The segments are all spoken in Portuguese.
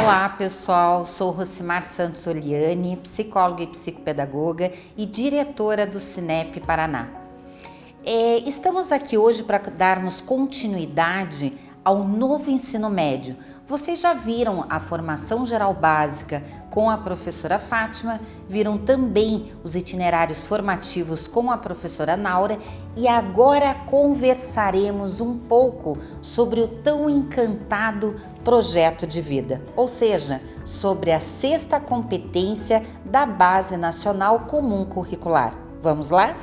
Olá pessoal, sou Rocimar Santos Oliani, psicóloga e psicopedagoga e diretora do Cinep Paraná. Estamos aqui hoje para darmos continuidade ao novo ensino médio. Vocês já viram a formação geral básica com a professora Fátima, viram também os itinerários formativos com a professora Naura e agora conversaremos um pouco sobre o tão encantado projeto de vida, ou seja, sobre a sexta competência da Base Nacional Comum Curricular. Vamos lá?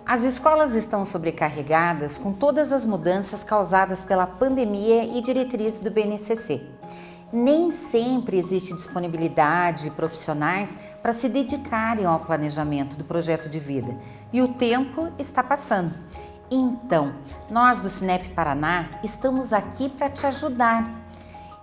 As escolas estão sobrecarregadas com todas as mudanças causadas pela pandemia e diretrizes do BNCC. Nem sempre existe disponibilidade de profissionais para se dedicarem ao planejamento do projeto de vida e o tempo está passando. Então, nós do Cinep Paraná estamos aqui para te ajudar.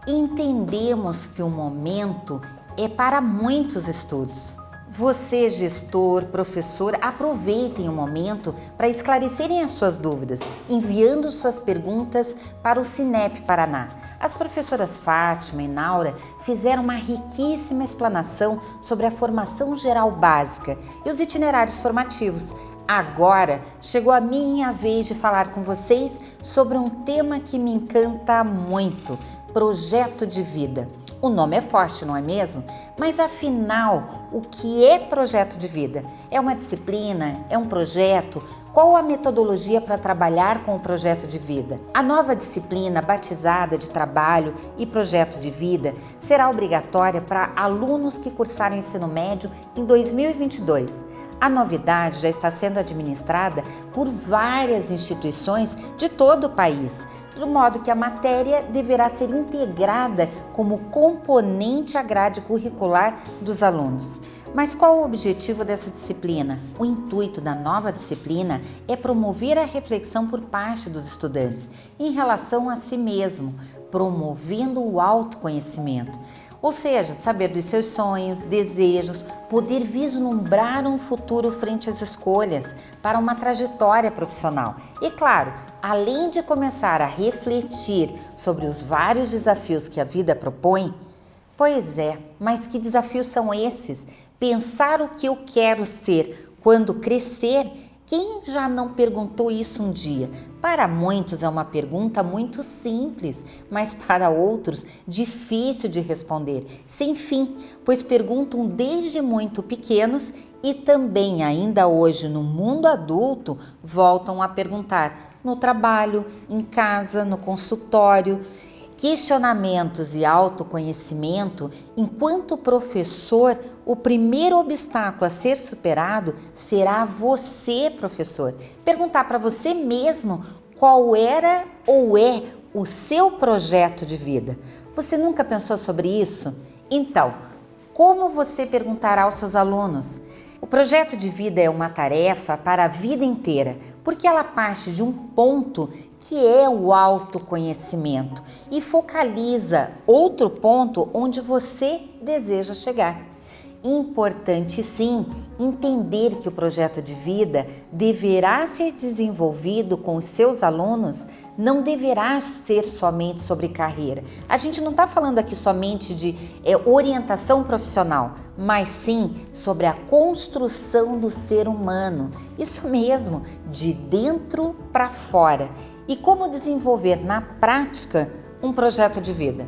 Entendemos que o momento é para muitos estudos. Você, gestor, professor, aproveitem o momento para esclarecerem as suas dúvidas, enviando suas perguntas para o Cinep Paraná. As professoras Fátima e Naura fizeram uma riquíssima explanação sobre a formação geral básica e os itinerários formativos. Agora chegou a minha vez de falar com vocês sobre um tema que me encanta muito: projeto de vida. O nome é forte, não é mesmo? Mas afinal, o que é projeto de vida? É uma disciplina? É um projeto? Qual a metodologia para trabalhar com o projeto de vida? A nova disciplina, batizada de trabalho e projeto de vida, será obrigatória para alunos que cursaram ensino médio em 2022. A novidade já está sendo administrada por várias instituições de todo o país, de modo que a matéria deverá ser integrada como componente à grade curricular dos alunos. Mas qual o objetivo dessa disciplina? O intuito da nova disciplina é promover a reflexão por parte dos estudantes em relação a si mesmo, promovendo o autoconhecimento. Ou seja, saber dos seus sonhos, desejos, poder vislumbrar um futuro frente às escolhas para uma trajetória profissional. E claro, além de começar a refletir sobre os vários desafios que a vida propõe, pois é, mas que desafios são esses? Pensar o que eu quero ser quando crescer? Quem já não perguntou isso um dia? Para muitos é uma pergunta muito simples, mas para outros difícil de responder, sem fim, pois perguntam desde muito pequenos e também ainda hoje no mundo adulto voltam a perguntar no trabalho, em casa, no consultório. Questionamentos e autoconhecimento, enquanto professor, o primeiro obstáculo a ser superado será você, professor. Perguntar para você mesmo qual era ou é o seu projeto de vida. Você nunca pensou sobre isso? Então, como você perguntará aos seus alunos? O projeto de vida é uma tarefa para a vida inteira, porque ela parte de um ponto que é o autoconhecimento e focaliza outro ponto onde você deseja chegar. Importante sim entender que o projeto de vida deverá ser desenvolvido com os seus alunos, não deverá ser somente sobre carreira. A gente não está falando aqui somente de orientação profissional, mas sim sobre a construção do ser humano. Isso mesmo, de dentro para fora. E como desenvolver na prática um projeto de vida.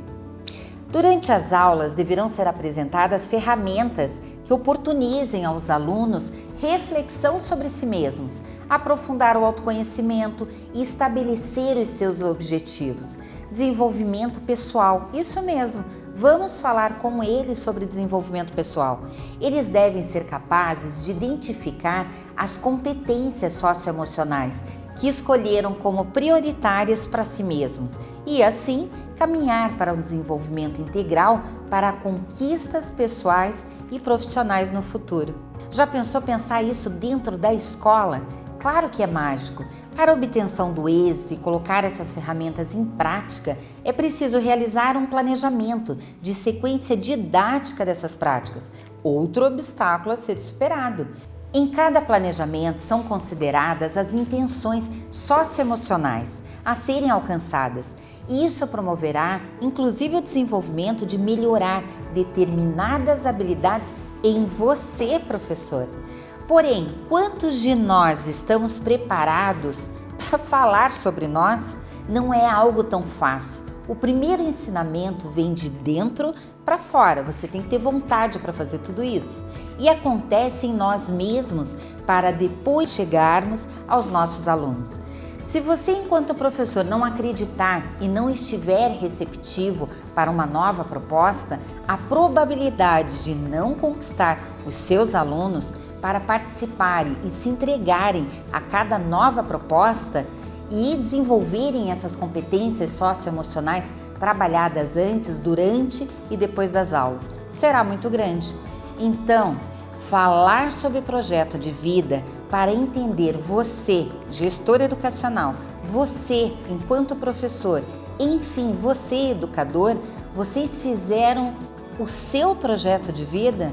Durante as aulas deverão ser apresentadas ferramentas que oportunizem aos alunos reflexão sobre si mesmos, aprofundar o autoconhecimento e estabelecer os seus objetivos. Desenvolvimento pessoal, isso mesmo, vamos falar com eles sobre desenvolvimento pessoal. Eles devem ser capazes de identificar as competências socioemocionais que escolheram como prioritárias para si mesmos e, assim, caminhar para um desenvolvimento integral para conquistas pessoais e profissionais no futuro. Já pensou pensar isso dentro da escola? Claro que é mágico. Para a obtenção do êxito e colocar essas ferramentas em prática, é preciso realizar um planejamento de sequência didática dessas práticas. Outro obstáculo a ser superado. Em cada planejamento são consideradas as intenções socioemocionais a serem alcançadas. E isso promoverá, inclusive, o desenvolvimento de melhorar determinadas habilidades em você, professor. Porém, quantos de nós estamos preparados para falar sobre nós? Não é algo tão fácil. O primeiro ensinamento vem de dentro para fora, você tem que ter vontade para fazer tudo isso. E acontece em nós mesmos para depois chegarmos aos nossos alunos. Se você, enquanto professor, não acreditar e não estiver receptivo para uma nova proposta, a probabilidade de não conquistar os seus alunos para participarem e se entregarem a cada nova proposta e desenvolverem essas competências socioemocionais trabalhadas antes, durante e depois das aulas será muito grande. Então, falar sobre projeto de vida para entender você, gestor educacional, você enquanto professor, enfim, você educador, vocês fizeram o seu projeto de vida?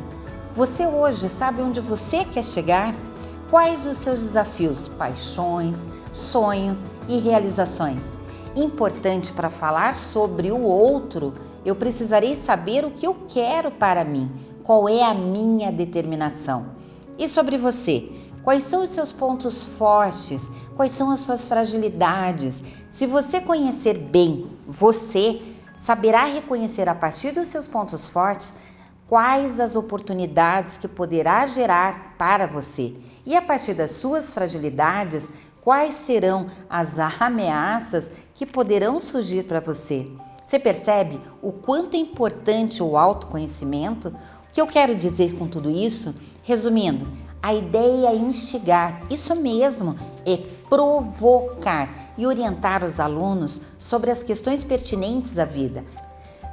Você hoje sabe onde você quer chegar? Quais os seus desafios, paixões, sonhos e realizações? Importante para falar sobre o outro, eu precisarei saber o que eu quero para mim, qual é a minha determinação. E sobre você? Quais são os seus pontos fortes? Quais são as suas fragilidades? Se você conhecer bem você, saberá reconhecer a partir dos seus pontos fortes quais as oportunidades que poderá gerar para você. E a partir das suas fragilidades, quais serão as ameaças que poderão surgir para você. Você percebe o quanto é importante o autoconhecimento? O que eu quero dizer com tudo isso? Resumindo, a ideia é instigar, isso mesmo, é provocar e orientar os alunos sobre as questões pertinentes à vida.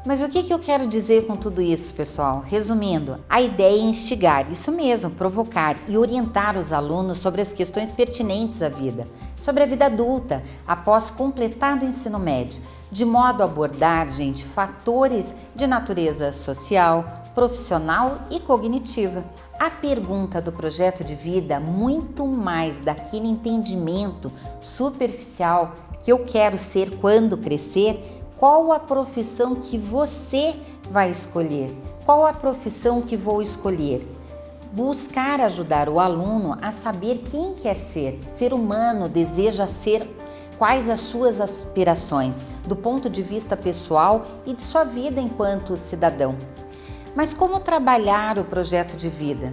Mas o que eu quero dizer com tudo isso, pessoal? Resumindo, a ideia é instigar, isso mesmo, provocar e orientar os alunos sobre as questões pertinentes à vida, sobre a vida adulta, após completar o ensino médio, de modo a abordar, gente, fatores de natureza social, profissional e cognitiva. A pergunta do projeto de vida, muito mais daquele entendimento superficial que eu quero ser quando crescer, qual a profissão que você vai escolher? Qual a profissão que vou escolher? Buscar ajudar o aluno a saber quem quer ser humano, deseja ser, quais as suas aspirações, do ponto de vista pessoal e de sua vida enquanto cidadão. Mas como trabalhar o projeto de vida?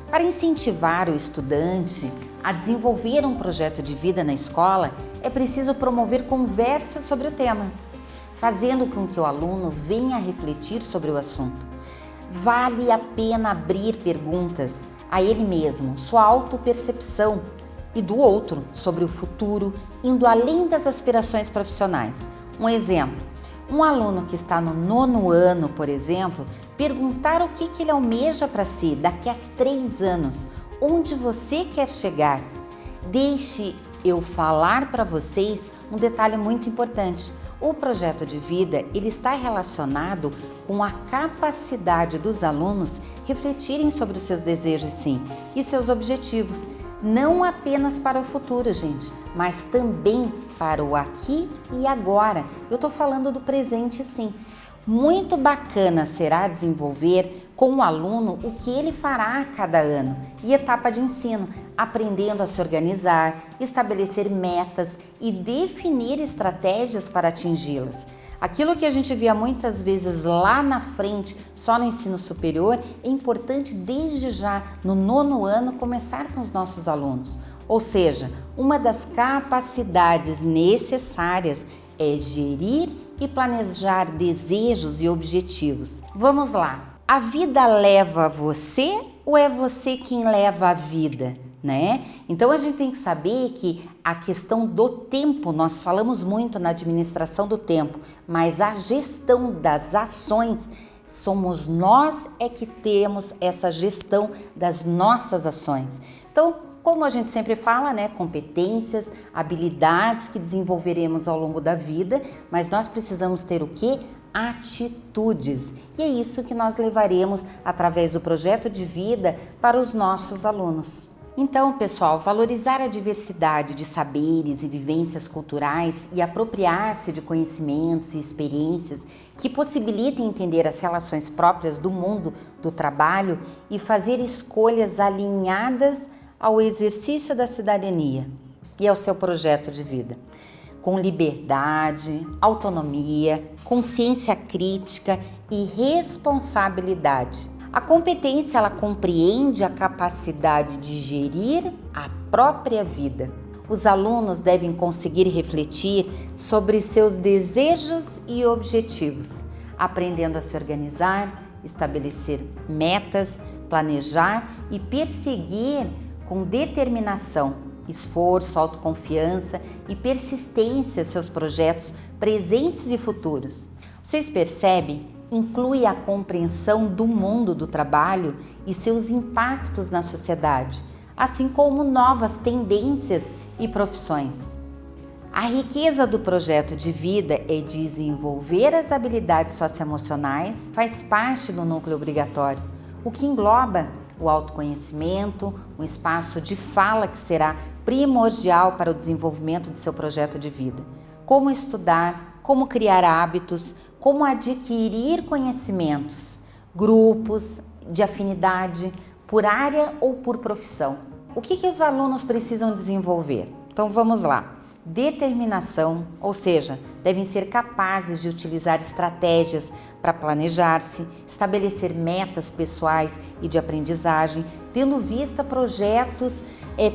Para incentivar o estudante a desenvolver um projeto de vida na escola, é preciso promover conversas sobre o tema, fazendo com que o aluno venha a refletir sobre o assunto. Vale a pena abrir perguntas a ele mesmo, sua autopercepção e do outro sobre o futuro, indo além das aspirações profissionais. Um exemplo, um aluno que está no 9º ano, por exemplo, perguntar o que ele almeja para si daqui a 3 anos, onde você quer chegar. Deixe eu falar para vocês um detalhe muito importante. O projeto de vida, ele está relacionado com a capacidade dos alunos refletirem sobre os seus desejos, sim, e seus objetivos, não apenas para o futuro, gente, mas também para o aqui e agora. Eu estou falando do presente, sim. Muito bacana será desenvolver com o aluno o que ele fará a cada ano e etapa de ensino, aprendendo a se organizar, estabelecer metas e definir estratégias para atingi-las. Aquilo que a gente via muitas vezes lá na frente, só no ensino superior, é importante desde já, no 9º ano, começar com os nossos alunos. Ou seja, uma das capacidades necessárias é gerir e planejar desejos e objetivos. Vamos lá. A vida leva você ou é você quem leva a vida, né? Então a gente tem que saber que a questão do tempo, nós falamos muito na administração do tempo, mas a gestão das ações, somos nós é que temos essa gestão das nossas ações. Então, Como a gente sempre fala, né? Competências, habilidades que desenvolveremos ao longo da vida, mas nós precisamos ter o quê? Atitudes. E é isso que nós levaremos através do projeto de vida para os nossos alunos. Então, pessoal, valorizar a diversidade de saberes e vivências culturais e apropriar-se de conhecimentos e experiências que possibilitem entender as relações próprias do mundo do trabalho e fazer escolhas alinhadas ao exercício da cidadania e ao seu projeto de vida, com liberdade, autonomia, consciência crítica e responsabilidade. A competência, ela compreende a capacidade de gerir a própria vida. Os alunos devem conseguir refletir sobre seus desejos e objetivos, aprendendo a se organizar, estabelecer metas, planejar e perseguir com determinação, esforço, autoconfiança e persistência seus projetos presentes e futuros. Vocês percebem? Inclui a compreensão do mundo do trabalho e seus impactos na sociedade, assim como novas tendências e profissões. A riqueza do projeto de vida é desenvolver as habilidades socioemocionais, faz parte do núcleo obrigatório, o que engloba o autoconhecimento, um espaço de fala que será primordial para o desenvolvimento de seu projeto de vida. Como estudar, como criar hábitos, como adquirir conhecimentos, grupos de afinidade, por área ou por profissão. O que os alunos precisam desenvolver? Então vamos lá. Determinação, ou seja, devem ser capazes de utilizar estratégias para planejar-se, estabelecer metas pessoais e de aprendizagem, tendo vista projetos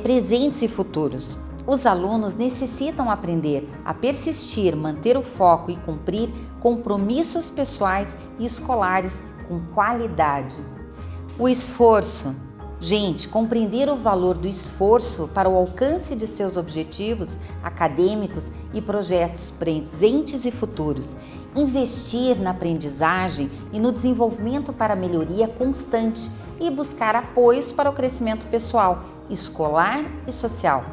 presentes e futuros. Os alunos necessitam aprender a persistir, manter o foco e cumprir compromissos pessoais e escolares com qualidade. O esforço. Gente, compreender o valor do esforço para o alcance de seus objetivos acadêmicos e projetos presentes e futuros. Investir na aprendizagem e no desenvolvimento para a melhoria constante e buscar apoios para o crescimento pessoal, escolar e social.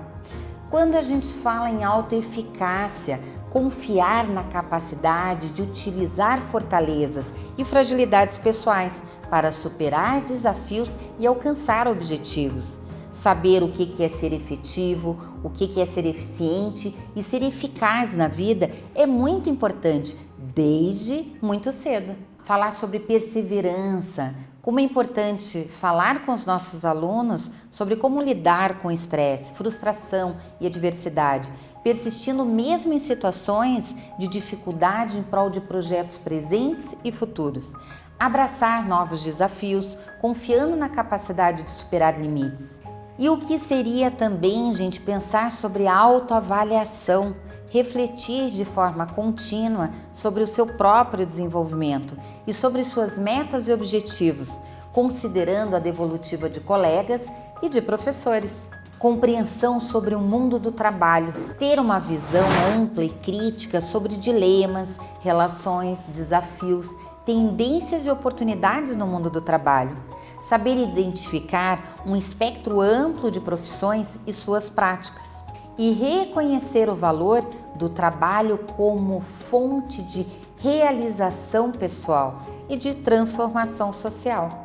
Quando a gente fala em autoeficácia, confiar na capacidade de utilizar fortalezas e fragilidades pessoais para superar desafios e alcançar objetivos. Saber o que é ser efetivo, o que é ser eficiente e ser eficaz na vida é muito importante, desde muito cedo. Falar sobre perseverança, como é importante falar com os nossos alunos sobre como lidar com estresse, frustração e adversidade, persistindo mesmo em situações de dificuldade em prol de projetos presentes e futuros. Abraçar novos desafios, confiando na capacidade de superar limites. E o que seria também, gente, pensar sobre a autoavaliação, refletir de forma contínua sobre o seu próprio desenvolvimento e sobre suas metas e objetivos, considerando a devolutiva de colegas e de professores. Compreensão sobre o mundo do trabalho, ter uma visão ampla e crítica sobre dilemas, relações, desafios, tendências e oportunidades no mundo do trabalho. Saber identificar um espectro amplo de profissões e suas práticas. E reconhecer o valor do trabalho como fonte de realização pessoal e de transformação social.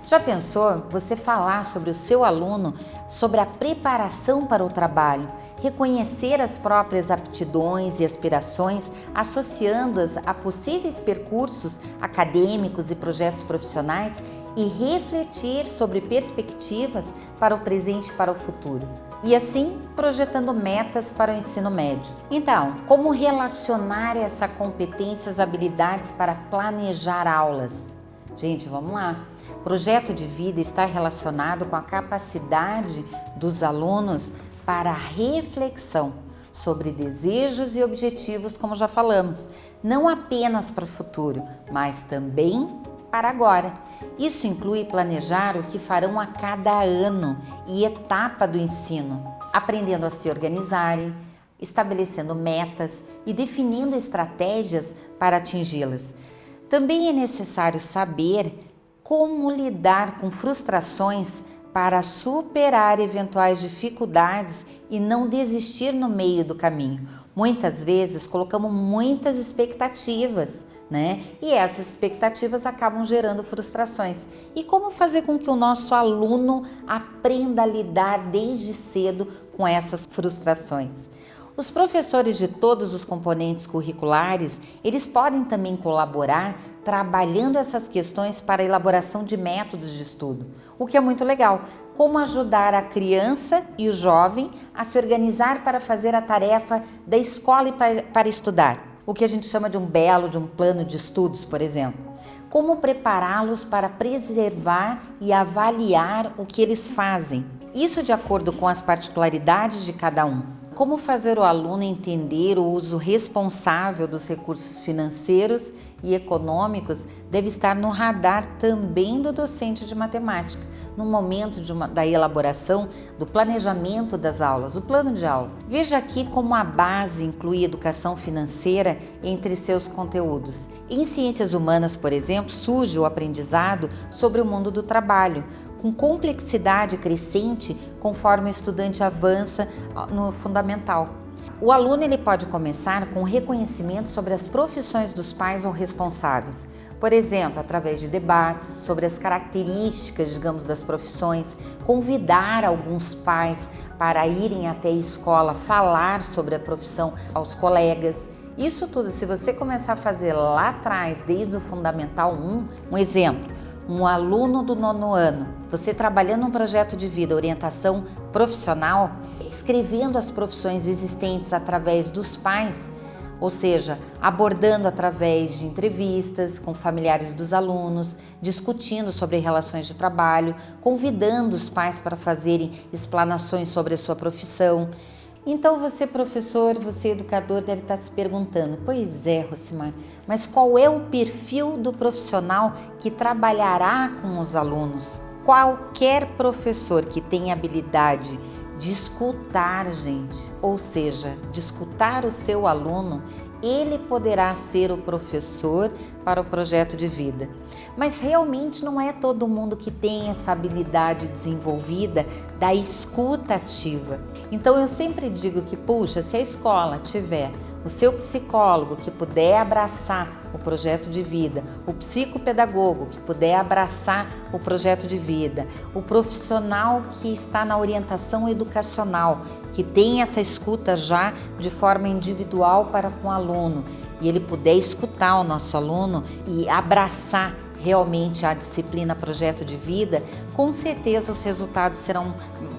Já pensou você falar sobre o seu aluno, sobre a preparação para o trabalho, reconhecer as próprias aptidões e aspirações, associando-as a possíveis percursos acadêmicos e projetos profissionais e refletir sobre perspectivas para o presente e para o futuro? E assim, projetando metas para o ensino médio. Então, como relacionar essa competência, as habilidades para planejar aulas? Gente, vamos lá. Projeto de vida está relacionado com a capacidade dos alunos para a reflexão sobre desejos e objetivos, como já falamos, não apenas para o futuro, mas também para agora. Isso inclui planejar o que farão a cada ano e etapa do ensino, aprendendo a se organizarem, estabelecendo metas e definindo estratégias para atingi-las. Também é necessário saber como lidar com frustrações para superar eventuais dificuldades e não desistir no meio do caminho. Muitas vezes colocamos muitas expectativas, né? E essas expectativas acabam gerando frustrações. E como fazer com que o nosso aluno aprenda a lidar desde cedo com essas frustrações? Os professores de todos os componentes curriculares, eles podem também colaborar trabalhando essas questões para a elaboração de métodos de estudo, o que é muito legal. Como ajudar a criança e o jovem a se organizar para fazer a tarefa da escola e para estudar, o que a gente chama de um plano de estudos, por exemplo. Como prepará-los para preservar e avaliar o que eles fazem, isso de acordo com as particularidades de cada um. Como fazer o aluno entender o uso responsável dos recursos financeiros e econômicos deve estar no radar também do docente de matemática, no momento da elaboração do planejamento das aulas, o plano de aula. Veja aqui como a base inclui educação financeira entre seus conteúdos. Em ciências humanas, por exemplo, surge o aprendizado sobre o mundo do trabalho, com complexidade crescente conforme o estudante avança no fundamental. O aluno ele pode começar com reconhecimento sobre as profissões dos pais ou responsáveis, por exemplo, através de debates sobre as características, digamos, das profissões, convidar alguns pais para irem até a escola falar sobre a profissão aos colegas. Isso tudo, se você começar a fazer lá atrás, desde o Fundamental 1, um exemplo, um aluno do 9º ano, você trabalhando um projeto de vida, orientação profissional, descrevendo as profissões existentes através dos pais, ou seja, abordando através de entrevistas com familiares dos alunos, discutindo sobre relações de trabalho, convidando os pais para fazerem explanações sobre a sua profissão. Então você, professor, você, educador, deve estar se perguntando, pois é, Rosimar, mas qual é o perfil do profissional que trabalhará com os alunos? Qualquer professor que tenha habilidade de escutar, gente, ou seja, de escutar o seu aluno, ele poderá ser o professor para o projeto de vida. Mas realmente não é todo mundo que tem essa habilidade desenvolvida da escuta ativa. Então eu sempre digo que, puxa, se a escola tiver o seu psicólogo que puder abraçar o projeto de vida, o psicopedagogo que puder abraçar o projeto de vida, o profissional que está na orientação educacional, que tem essa escuta já de forma individual para com o aluno, e ele puder escutar o nosso aluno e abraçar realmente a disciplina projeto de vida, com certeza os resultados serão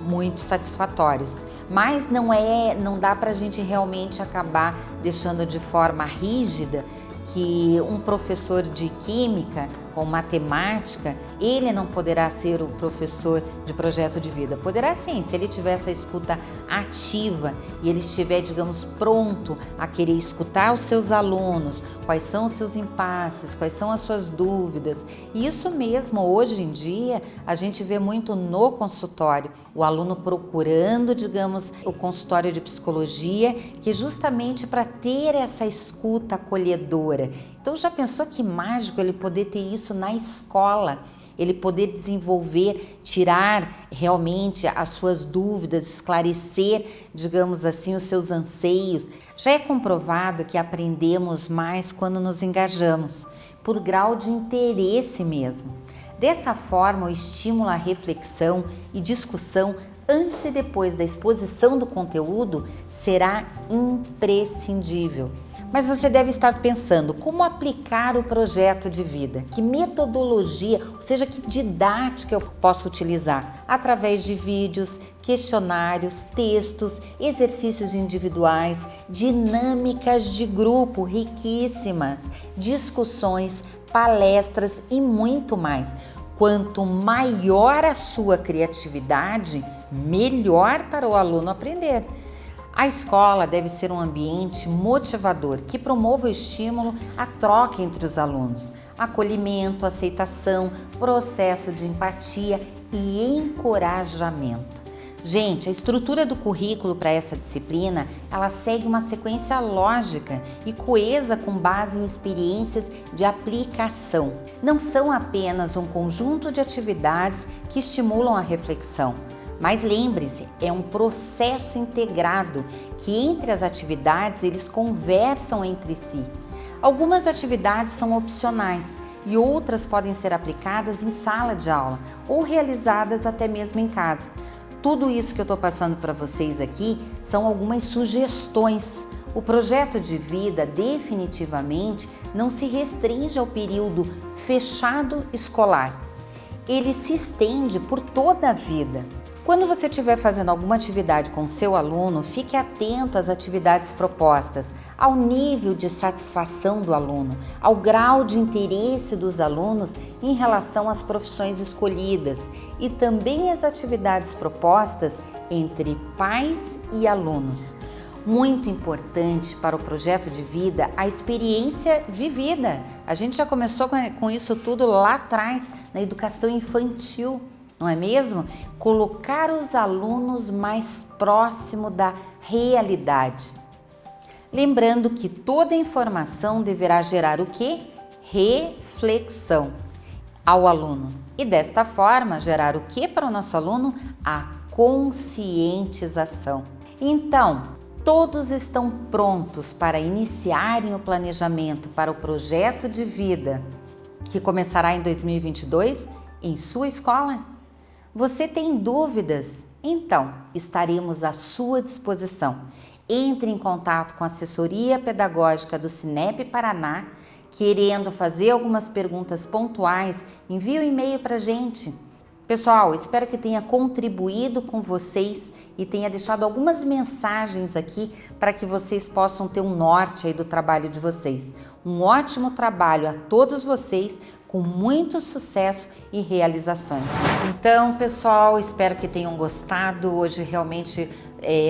muito satisfatórios. Mas não dá para a gente realmente acabar deixando de forma rígida que um professor de química ou matemática, ele não poderá ser o professor de projeto de vida. Poderá sim, se ele tiver essa escuta ativa e ele estiver, digamos, pronto a querer escutar os seus alunos, quais são os seus impasses, quais são as suas dúvidas. E isso mesmo, hoje em dia, a gente vê muito no consultório, o aluno procurando, digamos, o consultório de psicologia, que é justamente para ter essa escuta acolhedora. Então já pensou que mágico ele poder ter isso na escola, ele poder desenvolver, tirar realmente as suas dúvidas, esclarecer, digamos assim, os seus anseios. Já é comprovado que aprendemos mais quando nos engajamos, por grau de interesse mesmo. Dessa forma, o estímulo à reflexão e discussão antes e depois da exposição do conteúdo será imprescindível. Mas você deve estar pensando como aplicar o projeto de vida, que metodologia, ou seja, que didática eu posso utilizar através de vídeos, questionários, textos, exercícios individuais, dinâmicas de grupo riquíssimas, discussões, palestras e muito mais. Quanto maior a sua criatividade, melhor para o aluno aprender. A escola deve ser um ambiente motivador que promova o estímulo à troca entre os alunos, acolhimento, aceitação, processo de empatia e encorajamento. Gente, a estrutura do currículo para essa disciplina, ela segue uma sequência lógica e coesa com base em experiências de aplicação. Não são apenas um conjunto de atividades que estimulam a reflexão, mas lembre-se, é um processo integrado que entre as atividades eles conversam entre si. Algumas atividades são opcionais e outras podem ser aplicadas em sala de aula ou realizadas até mesmo em casa. Tudo isso que eu estou passando para vocês aqui são algumas sugestões. O projeto de vida definitivamente não se restringe ao período fechado escolar. Ele se estende por toda a vida. Quando você estiver fazendo alguma atividade com seu aluno, fique atento às atividades propostas, ao nível de satisfação do aluno, ao grau de interesse dos alunos em relação às profissões escolhidas e também às atividades propostas entre pais e alunos. Muito importante para o projeto de vida a experiência vivida. A gente já começou com isso tudo lá atrás, na educação infantil. Não é mesmo? Colocar os alunos mais próximo da realidade. Lembrando que toda informação deverá gerar o quê? Reflexão ao aluno. E desta forma, gerar o quê para o nosso aluno? A conscientização. Então, todos estão prontos para iniciarem o planejamento para o projeto de vida que começará em 2022 em sua escola? Você tem dúvidas? Então, estaremos à sua disposição. Entre em contato com a assessoria pedagógica do Cinep Paraná. Querendo fazer algumas perguntas pontuais, envie um e-mail para a gente. Pessoal, espero que tenha contribuído com vocês e tenha deixado algumas mensagens aqui para que vocês possam ter um norte aí do trabalho de vocês. Um ótimo trabalho a todos vocês, com muito sucesso e realizações. Então, pessoal, espero que tenham gostado. Hoje realmente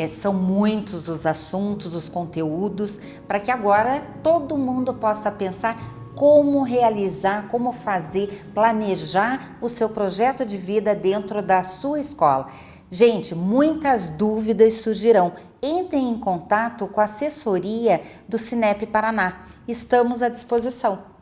são muitos os assuntos, os conteúdos, para que agora todo mundo possa pensar como realizar, como fazer, planejar o seu projeto de vida dentro da sua escola. Gente, muitas dúvidas surgirão. Entrem em contato com a assessoria do Cinep Paraná. Estamos à disposição.